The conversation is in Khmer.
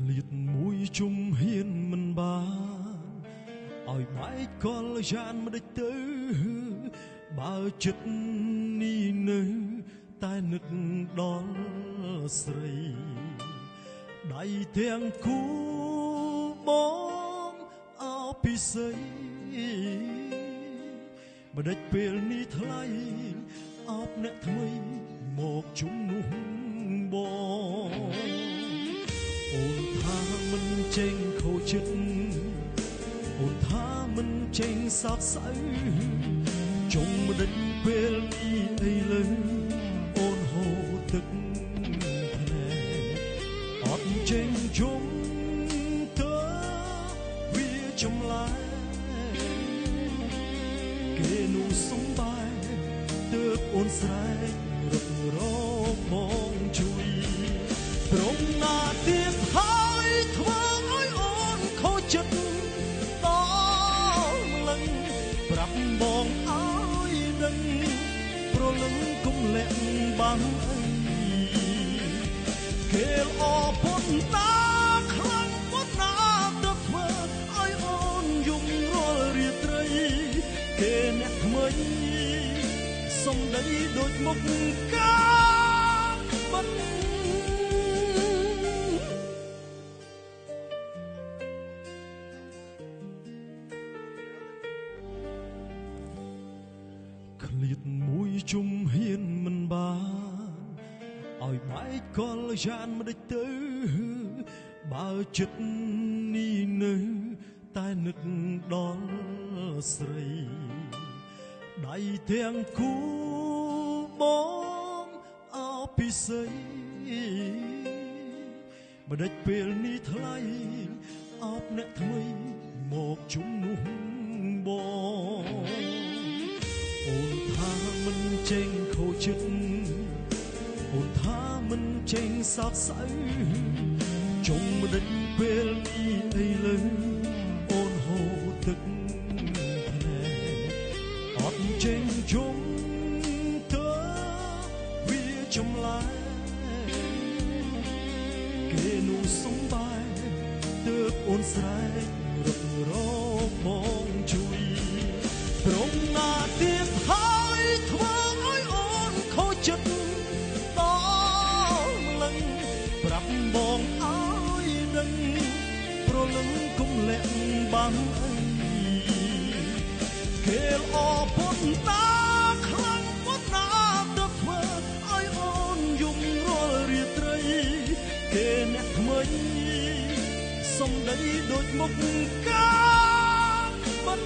ក្លៀតមួយជុំហ៊ានមិនបានឲ្យបែកកលយ៉ានមិនដេចទៅបើចិត្តនេះនៅតែនឹកដល់ស្រីដៃទាំងគូបងអោពិសីមិនដេចពេលនេះថ្លៃអោបអ្នកថ្មីមកជុំនោះបងអូនថាមិនចេញខូចចិត្តអូនថាមិនចេញសោកសៅចុងមិនដេចពេលនេះអីលើអូនហូរទឹកភ្នែកអត់ចេញជុំទៅវាចម្លែកគេនោះសំបែទើបអូនស្រែករត់រកបងជួយព្រមណាទៀតហើយធ្វើឲ្យអូនខូចចិត្តដល់លឹងប្រាប់បងឲ្យដឹងប្រលឹងគុំលាក់បាំងអីគេអពុនតាខ្លាំងពុនណាទៅធ្វើឲ្យអូនយំរាល់រាត្រីគេអ្នកថ្មីសំដីដូចមុខកាបាត់ក្លៀតមួយជុំហ៊ានមិនបានឲ្យបែកកលយ៉ានមិនដេចទៅបើចិត្តនេះនៅតែនឹកដល់ស្រីដៃទាំងគូបងអោពិសីមិនដេចពេលនេះថ្លៃអោបអ្នកថ្មីមកជុំនោះបងអូនថាមិនចេញខូចចិត្តអូនថាមិនចេញសោកសៅចុងមិនដេចពេលនេះអីលើអូនហូរទឹកភ្នែកអត់ចេញជុំទៅវាចម្លែកគេនោះសំបែទើបអូនស្រែករត់រកបងជួយព្រមណាទៀតហើយធ្វើឲ្យអូនខូចចិត្តដល់លឹងប្រាប់បងឲ្យដឹងប្រលឹងគុំលាក់បាំងអីគេអពុនតាខ្លាំងពុនណាទៅធ្វើឲ្យអូនយំរាល់រាត្រីគេអ្នកថ្មីសំដីដូចមុខកាបាត់